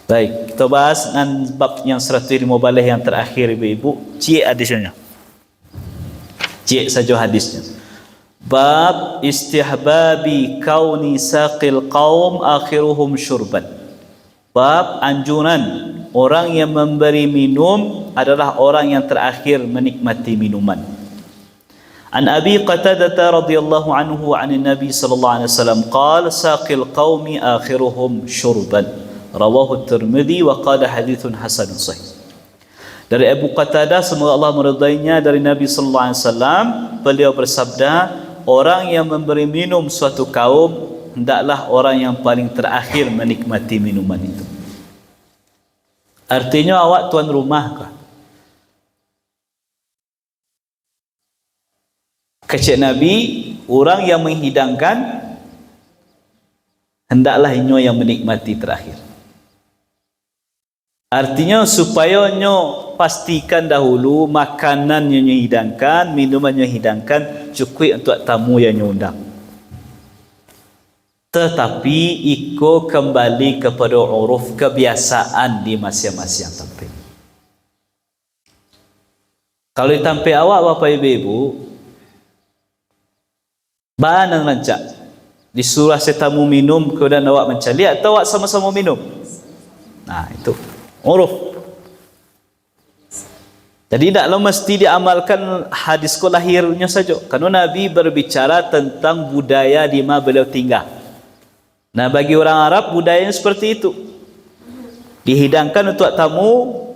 Baik, kita bahas dengan bab yang 115 yang terakhir ibu-ibu. Cik hadisnya. Cik saja hadisnya. Bab istihbabi kauni saqil qaum akhiruhum syurban. Bab anjuran orang yang memberi minum adalah orang yang terakhir menikmati minuman. An Abi Qatadah radhiyallahu anhu 'an Nabi sallallahu alaihi wasallam qala saqil qaumi akhiruhum syurban. Rawahu Tirmidzi wa qala hadithun hasanun sahih. Dari Abu Qatadah, semoga Allah meridainya, dari Nabi sallallahu alaihi wasallam, beliau bersabda, orang yang memberi minum suatu kaum hendaklah orang yang paling terakhir menikmati minuman itu. Artinya awak tuan rumah kah? Kecik Nabi, orang yang menghidangkan hendaklah inyo yang menikmati terakhir. Artinya supaya nyo pastikan dahulu makanan yang nyo hidangkan, minuman yang hidangkan cukup untuk tamu yang nyo undang. Tetapi iko kembali kepada uruf kebiasaan di masing-masing tempat. Kalau di tempat awak Bapak Ibu, bahan yang rancak disuruh setamu minum kemudian awak mencari atau awak sama-sama minum. Nah itu uruf. Jadi tidaklah mesti diamalkan hadis lahirnya saja. Karena Nabi berbicara tentang budaya di mana beliau tinggal. Nah bagi orang Arab budayanya seperti itu. Dihidangkan untuk tamu,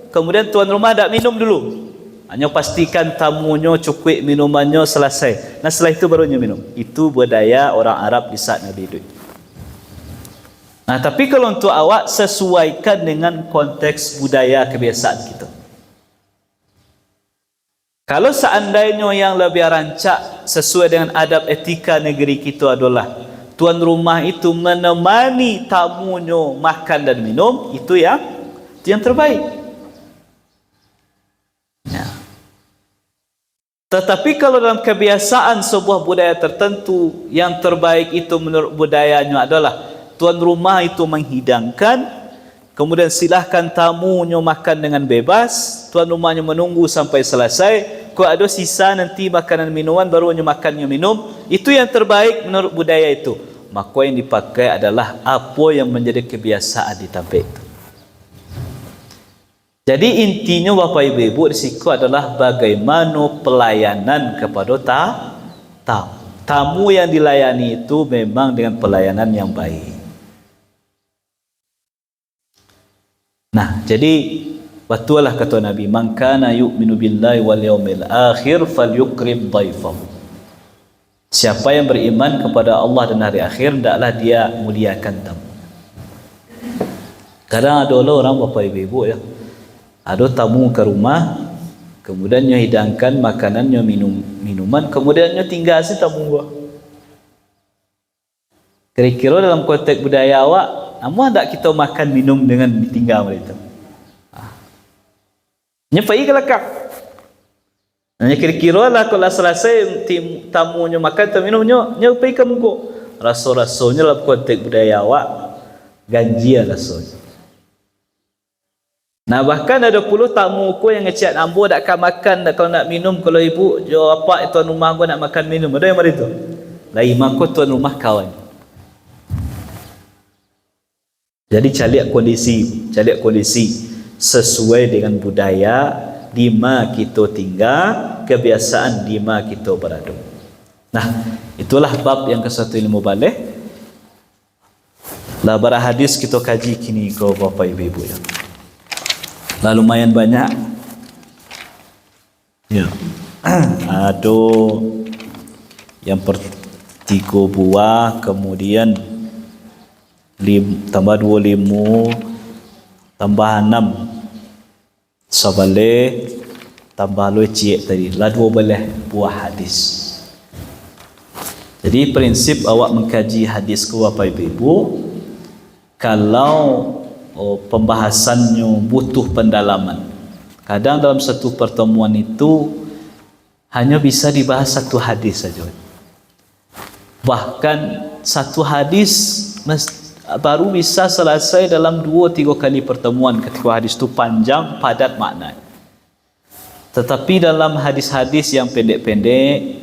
kemudian tuan rumah tak minum dulu. Hanya pastikan tamunya cukup minumannya selesai. Nah setelah itu barunya minum. Itu budaya orang Arab di saat Nabi hidup. Nah, tapi kalau untuk awak sesuaikan dengan konteks budaya kebiasaan kita. Kalau seandainya yang lebih rancak sesuai dengan adab etika negeri kita adalah tuan rumah itu menemani tamunya makan dan minum, itu yang terbaik. Ya. Tetapi kalau dalam kebiasaan sebuah budaya tertentu, yang terbaik itu menurut budayanya adalah tuan rumah itu menghidangkan, kemudian silahkan tamunya makan dengan bebas, tuan rumahnya menunggu sampai selesai, kalau ada sisa nanti makanan minuman barunya makannya minum, itu yang terbaik menurut budaya itu. Maka yang dipakai adalah apa yang menjadi kebiasaan di tempat itu. Jadi intinya Bapak Ibu di situ adalah bagaimana pelayanan kepada tamu. Tamu yang dilayani itu memang dengan pelayanan yang baik. Nah, jadi betulah kata Nabi, man kana yu'minu billahi wal yaumil akhir falyukrim dhaifahu. Siapa yang beriman kepada Allah dan hari akhir, hendaklah dia muliakan tamu. Kadang ada orang Bapak Ibu ya, ada tamu ke rumah, kemudian nyo hidangkan makanannya, minuman, kemudian nyo tinggal si tamu gua. Kira-kira dalam konteks budaya awak, amu tak kita makan minum dengan ditinggal mereka. Nyepai ke lekak. Hanya kira-kira lah kalau selesai tamunya makan atau minumnya, nyepai ke muka. Rasa-rasanya dalam konteks budaya awak, ganjil rasanya. Nah bahkan ada puluh tamu ku yang ngechat ambo tak akan makan, tak kalau nak minum, kalau ibu jawab apa tuan rumah aku nak makan minum. Ada yang macam itu. Lain maka tuan rumah kawan. Jadi cari kondisi sesuai dengan budaya di mana kita tinggal, kebiasaan di mana kita berada. Nah, itulah bab yang ke-115. Lah bara hadis kita kaji kini ke Bapak Ibu ya. Lah lumayan banyak. Ya. Aduh yang tiga buah, kemudian tambah 25, tambah 6 sabale, tambah cik tadi lah 12 buah hadis. Jadi prinsip awak mengkaji hadis ke Bapak Ibu, kalau pembahasannya butuh pendalaman, kadang dalam satu pertemuan itu hanya bisa dibahas satu hadis saja. Bahkan satu hadis baru bisa selesai dalam 2-3 kali pertemuan ketika hadis itu panjang, padat makna. Tetapi dalam hadis-hadis yang pendek-pendek,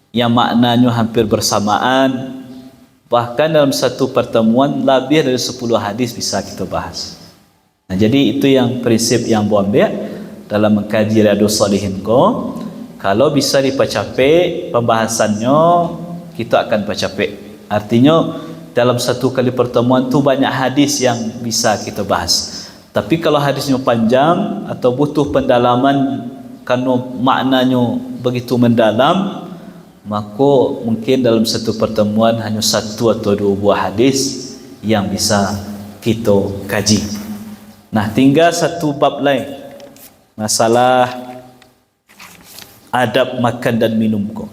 yang maknanya hampir bersamaan, bahkan dalam satu pertemuan lebih dari 10 hadis bisa kita bahas. Nah, jadi itu yang prinsip yang buat ambil dalam mengkaji Riyadhus Shalihin ko. Kalau bisa dipacapai pembahasannya, kita akan pacapai. Artinya dalam satu kali pertemuan tu banyak hadis yang bisa kita bahas. Tapi kalau hadisnya panjang atau butuh pendalaman karena maknanya begitu mendalam, maka mungkin dalam satu pertemuan hanya 1 atau 2 buah hadis yang bisa kita kaji. Nah, tinggal satu bab lain, masalah adab makan dan minum ko.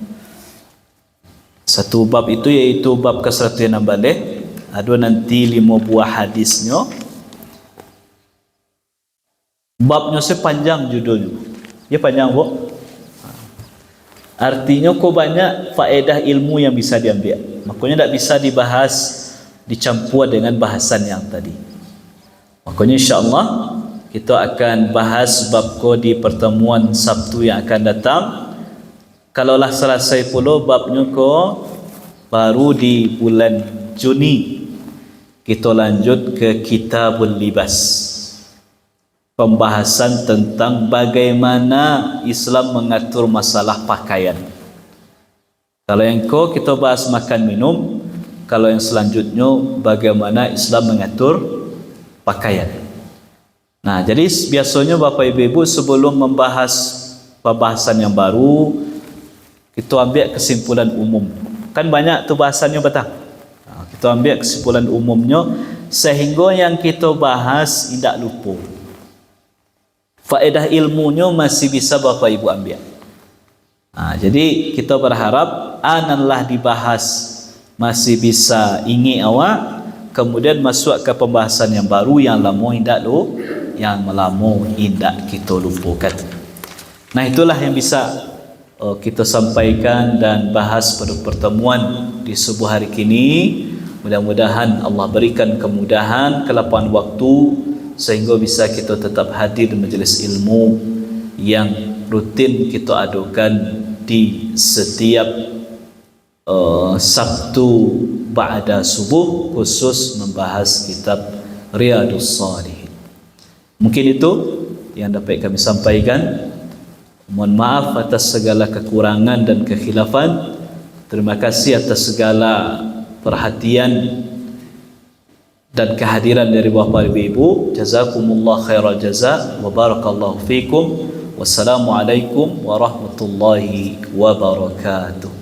Satu bab itu iaitu bab ke-116. Ada nanti 5 buah hadisnya. Babnya sepanjang judulnya. Ya panjang, Bu. Artinya kok banyak faedah ilmu yang bisa diambil. Makanya tidak bisa dibahas dicampur dengan bahasan yang tadi. Makanya insya-Allah kita akan bahas bab ko di pertemuan Sabtu yang akan datang. Kalaulah selesai pula babnya ko, baru di bulan Juni kita lanjut ke Kitabul Libas, pembahasan tentang bagaimana Islam mengatur masalah pakaian. Kalau yang ko kita bahas makan minum, kalau yang selanjutnya bagaimana Islam mengatur pakaian. Nah, jadi biasanya Bapak Ibu sebelum membahas pembahasan yang baru, kita ambil kesimpulan umum. Kan banyak tu bahasannya betul. Kita ambil kesimpulan umumnya sehingga yang kita bahas tidak lupa. Faedah ilmunya masih bisa Bapak Ibu ambil. Jadi kita berharap analah dibahas masih bisa ingat awak, kemudian masuk ke pembahasan yang baru yang lama tidak kita lupakan. Nah, itulah yang bisa kita sampaikan dan bahas pada pertemuan di subuh hari kini. Mudah-mudahan Allah berikan kemudahan, kelapangan waktu sehingga bisa kita tetap hadir di majelis ilmu yang rutin kita adakan di setiap Sabtu ba'da subuh, khusus membahas kitab Riyadhus Shalihin. Mungkin itu yang dapat kami sampaikan. Mohon maaf atas segala kekurangan dan kekhilafan. Terima kasih atas segala perhatian dan kehadiran dari Bapak Ibu. Jazakumullah khairal jaza wa barakallahu fikum. Wassalamualaikum warahmatullahi wabarakatuh.